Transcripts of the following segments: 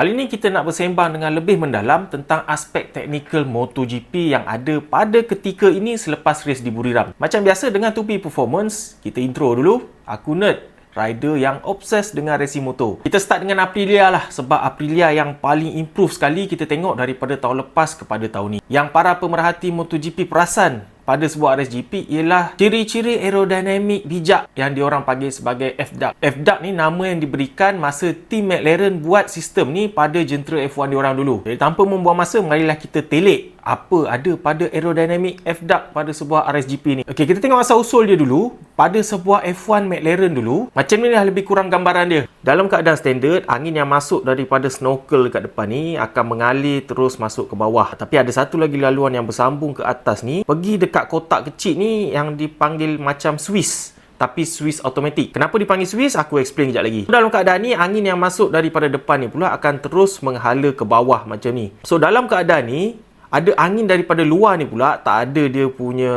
Kali ini kita nak bersembang dengan lebih mendalam tentang aspek teknikal MotoGP yang ada pada ketika ini selepas race di Buriram. Macam biasa dengan Tupi Performance, kita intro dulu. Aku Nerd, rider yang obses dengan racing motor. Kita start dengan Aprilia lah, sebab Aprilia yang paling improve sekali kita tengok daripada tahun lepas kepada tahun ni. Yang para pemerhati MotoGP perasan pada sebuah RSGP ialah ciri-ciri aerodinamik bijak yang diorang panggil sebagai FDUC. FDUC ni nama yang diberikan masa tim McLaren buat sistem ni pada jentera F1 diorang dulu. Jadi tanpa membuang masa, marilah kita telik apa ada pada aerodinamik FDUC pada sebuah RSGP ni. Okey, kita tengok asal-usul dia dulu. Pada sebuah F1 McLaren dulu, macam ni lah lebih kurang gambaran dia. Dalam keadaan standard, angin yang masuk daripada snorkel kat depan ni akan mengalir terus masuk ke bawah. Tapi ada satu lagi laluan yang bersambung ke atas ni, pergi dekat kotak kecil ni yang dipanggil macam Swiss. Tapi Swiss automatic. Kenapa dipanggil Swiss? Aku explain kejap lagi. Dalam keadaan ni, angin yang masuk daripada depan ni pula akan terus menghala ke bawah macam ni. So dalam keadaan ni, ada angin daripada luar ni pula, tak ada dia punya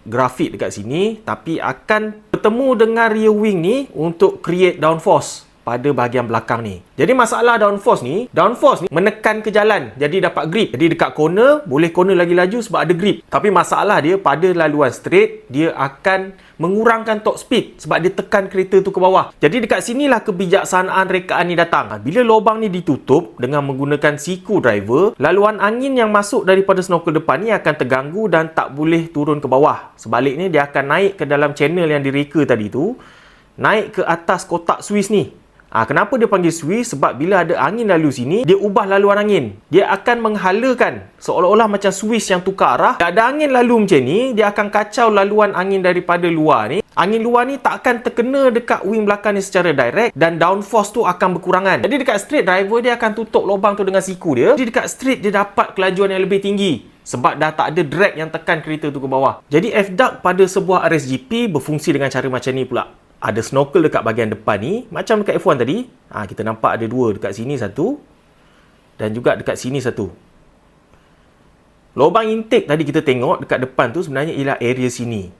grafik dekat sini, tapi akan bertemu dengan rear wing ni untuk create downforce pada bahagian belakang ni. Jadi masalah downforce ni menekan ke jalan, jadi dapat grip. Jadi dekat corner, boleh corner lagi laju sebab ada grip. Tapi masalah dia pada laluan straight, dia akan mengurangkan top speed sebab dia tekan kereta tu ke bawah. Jadi dekat sinilah kebijaksanaan rekaan ni datang. Bila lubang ni ditutup dengan menggunakan siku driver, laluan angin yang masuk daripada snorkel depan ni akan terganggu dan tak boleh turun ke bawah. Sebaliknya dia akan naik ke dalam channel yang direka tadi tu, naik ke atas kotak Swiss ni. Kenapa dia panggil Swiss? Sebab bila ada angin lalu sini, dia ubah laluan angin. Dia akan menghalakan seolah-olah macam Swiss yang tukar arah. Ada angin lalu macam ni, dia akan kacau laluan angin daripada luar ni. Angin luar ni tak akan terkena dekat wing belakang ni secara direct dan downforce tu akan berkurangan. Jadi dekat straight, driver dia akan tutup lubang tu dengan siku dia. Jadi dekat straight dia dapat kelajuan yang lebih tinggi sebab dah tak ada drag yang tekan kereta tu ke bawah. Jadi FDUC pada sebuah RSGP berfungsi dengan cara macam ni pula. Ada snorkel dekat bahagian depan ni, macam dekat F1 tadi. Kita nampak ada dua, dekat sini satu dan juga dekat sini satu. Lubang intake tadi kita tengok dekat depan tu sebenarnya ialah area sini.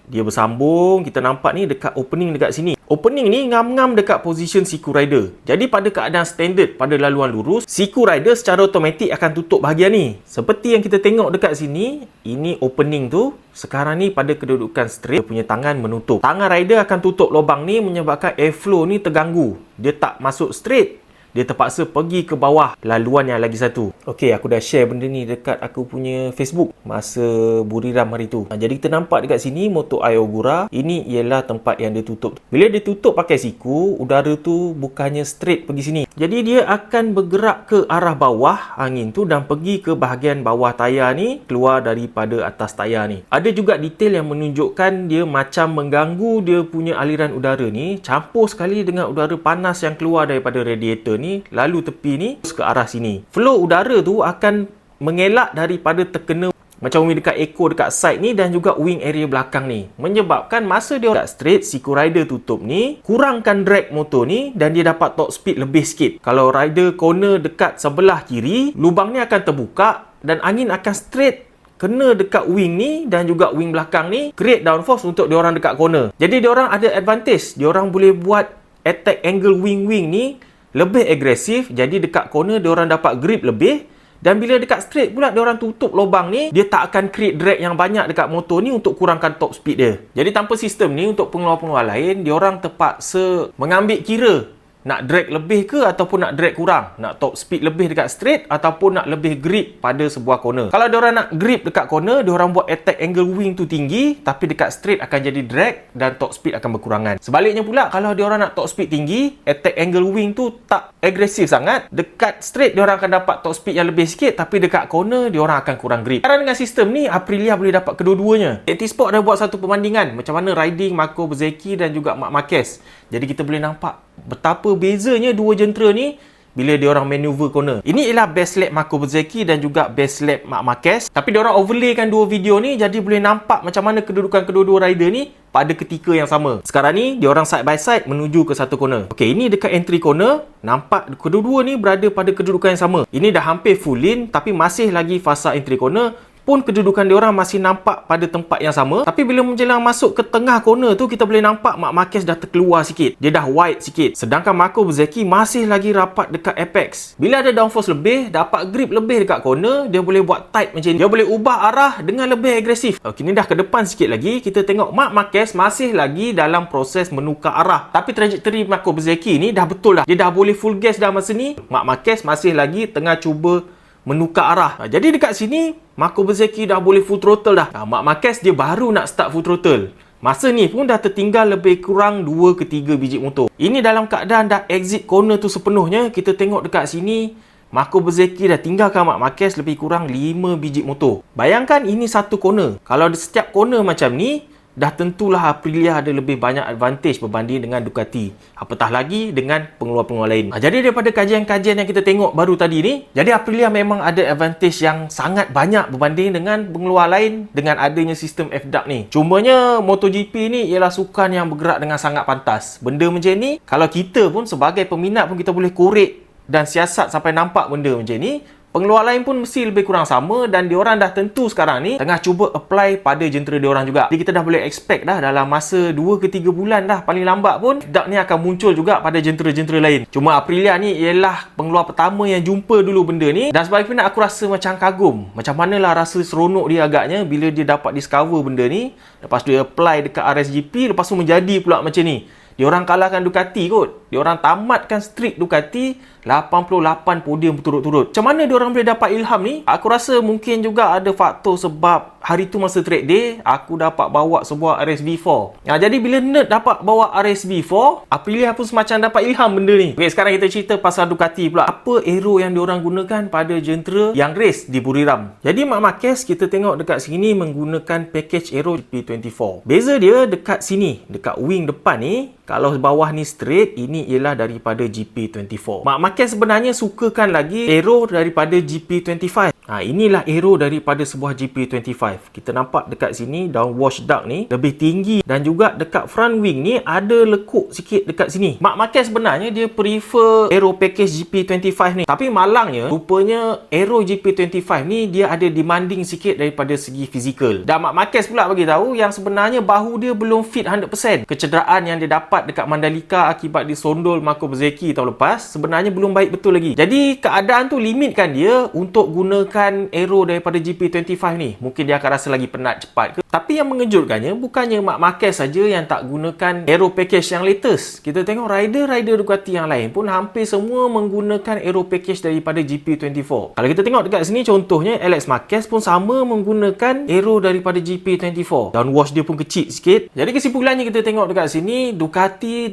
Dia bersambung, kita nampak ni dekat opening dekat sini. Opening ni ngam-ngam dekat position siku rider. Jadi pada keadaan standard pada laluan lurus, siku rider secara automatik akan tutup bahagian ni. Seperti yang kita tengok dekat sini, ini opening tu. Sekarang ni pada kedudukan straight, dia punya tangan menutup. Tangan rider akan tutup lubang ni menyebabkan airflow ni terganggu. Dia tak masuk straight. Dia terpaksa pergi ke bawah laluan yang lagi satu. Okey, aku dah share benda ni dekat aku punya Facebook masa Buriram hari tu. Jadi kita nampak dekat sini motor Ayogura, ini ialah tempat yang dia tutup. Bila dia tutup pakai siku, udara tu bukannya straight pergi sini. Jadi dia akan bergerak ke arah bawah angin tu dan pergi ke bahagian bawah tayar ni, keluar daripada atas tayar ni. Ada juga detail yang menunjukkan dia macam mengganggu dia punya aliran udara ni, campur sekali dengan udara panas yang keluar daripada radiator ni, lalu tepi ni ke arah sini. Flow udara tu akan mengelak daripada terkena macam wing dekat echo dekat side ni dan juga wing area belakang ni, menyebabkan masa dia dekat straight, siku rider tutup ni, kurangkan drag motor ni dan dia dapat top speed lebih sikit. Kalau rider corner dekat sebelah kiri, lubang ni akan terbuka dan angin akan straight kena dekat wing ni dan juga wing belakang ni, create downforce untuk diorang dekat corner. Jadi diorang ada advantage, diorang boleh buat attack angle wing-wing ni lebih agresif. Jadi dekat corner diorang dapat grip lebih, dan bila dekat straight pula diorang tutup lubang ni, dia tak akan create drag yang banyak dekat motor ni untuk kurangkan top speed dia. Jadi tanpa sistem ni, untuk pengeluar-pengeluar lain, diorang terpaksa mengambil kira nak drag lebih ke ataupun nak drag kurang, nak top speed lebih dekat straight ataupun nak lebih grip pada sebuah corner. Kalau diorang nak grip dekat corner, diorang buat attack angle wing tu tinggi, tapi dekat straight akan jadi drag dan top speed akan berkurangan. Sebaliknya pula, kalau diorang nak top speed tinggi, attack angle wing tu tak agresif sangat, dekat straight diorang akan dapat top speed yang lebih sikit, tapi dekat corner diorang akan kurang grip. Sekarang dengan sistem ni, Aprilia boleh dapat kedua-duanya. Actisport dah buat satu perbandingan macam mana riding Marco Bezzecchi dan juga Marc Marquez. Jadi kita boleh nampak betapa bezanya dua jentera ni bila diorang maneuver corner. Ini ialah best lap Marco Bezzecchi dan juga best lap Marc Marquez. Tapi diorang overlaykan dua video ni, jadi boleh nampak macam mana kedudukan kedua-dua rider ni pada ketika yang sama. Sekarang ni diorang side by side menuju ke satu corner. Okey, ini dekat entry corner, nampak kedua-dua ni berada pada kedudukan yang sama. Ini dah hampir full in tapi masih lagi fasa entry corner. pun kedudukan diorang masih nampak pada tempat yang sama. Tapi bila menjelang masuk ke tengah corner tu, kita boleh nampak Marc Marquez dah terkeluar sikit. Dia dah wide sikit. Sedangkan Marco Bezzecchi masih lagi rapat dekat apex. Bila ada downforce lebih, dapat grip lebih dekat corner, dia boleh buat tight macam ni. Dia boleh ubah arah dengan lebih agresif. Okey, ni dah ke depan sikit lagi. Kita tengok Marc Marquez masih lagi dalam proses menukar arah. Tapi trajectory Marco Bezzecchi ni dah betul dah. Dia dah boleh full gas dah masa ni. Marc Marquez masih lagi tengah cuba menukar arah. Jadi dekat sini Marco Bezzecchi dah boleh full throttle dah. Marc Marquez dia baru nak start full throttle. Masa ni pun dah tertinggal lebih kurang 2 ke 3 biji motor. Ini dalam keadaan dah exit corner tu sepenuhnya. Kita tengok dekat sini Marco Bezzecchi dah tinggalkan Marc Marquez lebih kurang 5 biji motor. Bayangkan ini satu corner. Kalau setiap corner macam ni, dah tentulah Aprilia ada lebih banyak advantage berbanding dengan Ducati. Apatah lagi dengan pengeluar-pengeluar lain. Jadi daripada kajian-kajian yang kita tengok baru tadi ni, jadi Aprilia memang ada advantage yang sangat banyak berbanding dengan pengeluar lain dengan adanya sistem FDAC ni. Cumanya MotoGP ni ialah sukan yang bergerak dengan sangat pantas. Benda macam ni, kalau kita pun sebagai peminat pun kita boleh korek dan siasat sampai nampak benda macam ni. Pengeluar lain pun mesti lebih kurang sama dan diorang dah tentu sekarang ni tengah cuba apply pada jentera diorang juga. Jadi kita dah boleh expect dah dalam masa 2 ke 3 bulan dah paling lambat pun FDAC ni akan muncul juga pada jentera-jentera lain. Cuma Aprilia ni ialah pengeluar pertama yang jumpa dulu benda ni dan sebab itu aku rasa macam kagum. Macam manalah rasa seronok dia agaknya bila dia dapat discover benda ni. Lepas tu dia apply dekat RSGP, lepas tu menjadi pula macam ni. Diorang kalahkan Ducati kot. Diorang tamatkan streak Ducati 88 podium berturut-turut. Macam mana diorang boleh dapat ilham ni? Aku rasa mungkin juga ada faktor sebab hari tu masa track day, aku dapat bawa sebuah RSV4. Jadi bila Nerd dapat bawa RSV4, Aprilia pun semacam dapat ilham benda ni. Okay, sekarang kita cerita pasal Ducati pula. Apa aero yang diorang gunakan pada jentera yang race di Buriram? Jadi Marc Marquez kita tengok dekat sini menggunakan package aero GP24. Beza dia dekat sini, dekat wing depan ni, kalau bawah ni straight, ini ialah daripada GP24. Marc Marquez sebenarnya sukakan lagi aero daripada GP25. Inilah aero daripada sebuah GP25. Kita nampak dekat sini downwash duct ni lebih tinggi dan juga dekat front wing ni ada lekuk sikit dekat sini. Marc Marquez sebenarnya dia prefer aero package GP25 ni. Tapi malangnya rupanya aero GP25 ni dia ada demanding sikit daripada segi fizikal. Dan Marc Marquez pula bagi tahu yang sebenarnya bahu dia belum fit 100%. Kecederaan yang dia dapat dekat Mandalika akibat disondol Marco Bezzecchi tahun lepas sebenarnya belum baik betul lagi. Jadi keadaan tu limitkan dia untuk gunakan aero daripada GP25 ni. Mungkin dia akan rasa lagi penat cepat ke. Tapi yang mengejutkannya bukannya Marc Marquez saja yang tak gunakan aero package yang latest. Kita tengok rider-rider Ducati yang lain pun hampir semua menggunakan aero package daripada GP24. Kalau kita tengok dekat sini contohnya Alex Marquez pun sama menggunakan aero daripada GP24. Downwash dia pun kecil sikit. Jadi kesimpulannya kita tengok dekat sini Ducati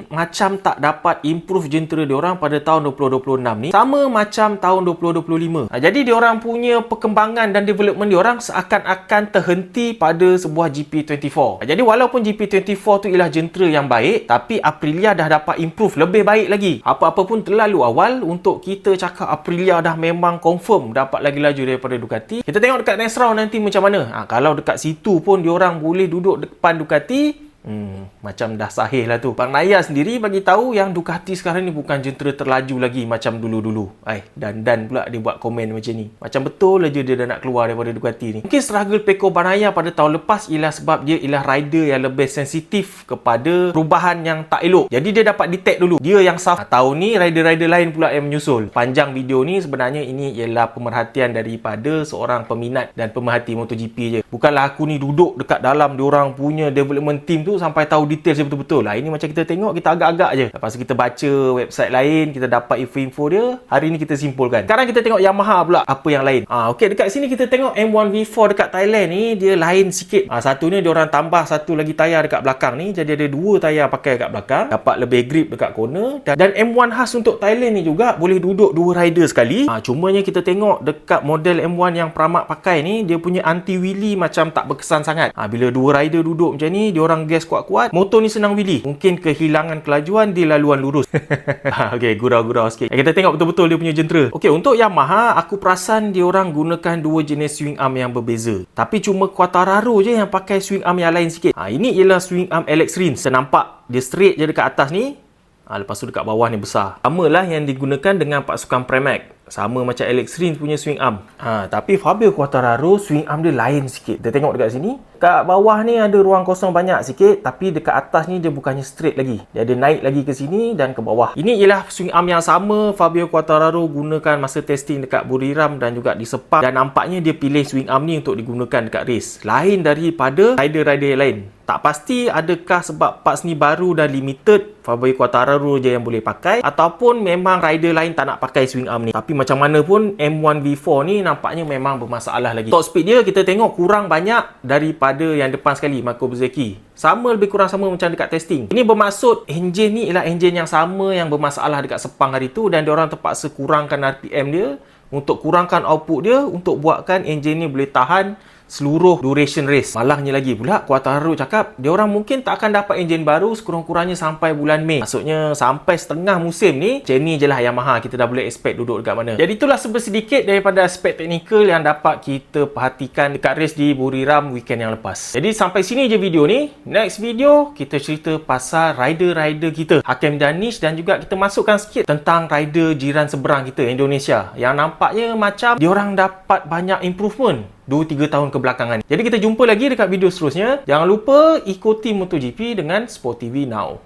macam tak dapat improve jentera diorang pada tahun 2026 ni sama macam tahun 2025. Jadi diorang punya perkembangan dan development diorang seakan-akan terhenti pada sebuah GP24. Jadi walaupun GP24 tu ialah jentera yang baik, tapi Aprilia dah dapat improve lebih baik lagi. Apa-apa pun terlalu awal untuk kita cakap Aprilia dah memang confirm dapat lagi laju daripada Ducati. Kita tengok dekat next round nanti macam mana. Kalau dekat situ pun diorang boleh duduk depan Ducati, macam dah sahih lah tu. Bang Naya sendiri bagi tahu yang Ducati sekarang ni bukan jentera terlaju lagi macam dulu-dulu. Dan pula dia buat komen macam ni. Macam betul aja dia dah nak keluar daripada Ducati ni. Mungkin struggle Pecco Bagnaia pada tahun lepas ialah sebab dia ialah rider yang lebih sensitif kepada perubahan yang tak elok. Jadi dia dapat detect dulu. Dia yang suffer. Tahun ni rider-rider lain pula yang menyusul. Panjang video ni sebenarnya ini ialah pemerhatian daripada seorang peminat dan pemerhati MotoGP je. Bukanlah aku ni duduk dekat dalam diorang punya development team tu sampai tahu detail dia betul-betul lah. Ini macam kita tengok, kita agak-agak je. Lepas tu kita baca website lain, kita dapat info-info dia. Hari ni kita simpulkan. Sekarang kita tengok Yamaha pula. Apa yang lain? Okey, dekat sini kita tengok M1V4 dekat Thailand ni dia lain sikit. Satu ni diorang tambah satu lagi tayar dekat belakang ni. Jadi ada dua tayar pakai dekat belakang. Dapat lebih grip dekat corner. Dan M1 khas untuk Thailand ni juga boleh duduk dua rider sekali. Cumanya kita tengok dekat model M1 yang Pramac pakai ni, dia punya anti-wheelie macam tak berkesan sangat. Bila dua rider duduk macam ni, diorang gas kuat-kuat, motor ni senang wheelie. Mungkin kehilangan kelajuan di laluan lurus. Okey, gurau-gurau sikit. Kita tengok betul-betul dia punya jentera. Okey, untuk Yamaha, aku perasan diorang gunakan dua jenis swing arm yang berbeza. Tapi cuma Quartararo je yang pakai swing arm yang lain sikit. Ini ialah swing arm Alex Rins. Nampak dia straight je dekat atas ni. Lepas tu dekat bawah ni besar. Sama lah yang digunakan dengan pasukan Pramac. Sama macam Alex Rins punya swing arm. Tapi Fabio Quartararo swing arm dia lain sikit. Kita tengok dekat sini. Kat bawah ni ada ruang kosong banyak sikit. Tapi dekat atas ni dia bukannya straight lagi. Dia ada naik lagi ke sini dan ke bawah. Ini ialah swing arm yang sama Fabio Quartararo gunakan masa testing dekat Buriram dan juga di Sepang. Dan nampaknya dia pilih swing arm ni untuk digunakan dekat race. Lain daripada rider-rider yang lain. Tak pasti adakah sebab parts ni baru dan limited, Fabio Quartararo je yang boleh pakai, ataupun memang rider lain tak nak pakai swing arm ni. Tapi macam mana pun M1 V4 ni nampaknya memang bermasalah lagi. Top speed dia kita tengok kurang banyak daripada yang depan sekali, Marco Bezzecchi. Sama, lebih kurang sama macam dekat testing. Ini bermaksud engine ni ialah engine yang sama yang bermasalah dekat Sepang hari tu, dan diorang terpaksa kurangkan RPM dia untuk kurangkan output dia, untuk buatkan engine ni boleh tahan seluruh duration race. Malangnya lagi pula, Quartararo cakap diorang mungkin tak akan dapat enjin baru sekurang-kurangnya sampai bulan Mei. Maksudnya sampai setengah musim ni, macam ni je lah Yamaha. Kita dah boleh expect duduk dekat mana. Jadi itulah sedikit daripada aspek teknikal yang dapat kita perhatikan dekat race di Buriram weekend yang lepas. Jadi sampai sini je video ni. Next video, kita cerita pasal rider-rider kita, Hakim Danish, dan juga kita masukkan sikit tentang rider jiran seberang kita, Indonesia, yang nampaknya macam diorang dapat banyak improvement 2-3 tahun kebelakangan. Jadi kita jumpa lagi dekat video seterusnya. Jangan lupa ikuti MotoGP dengan Sport TV Now.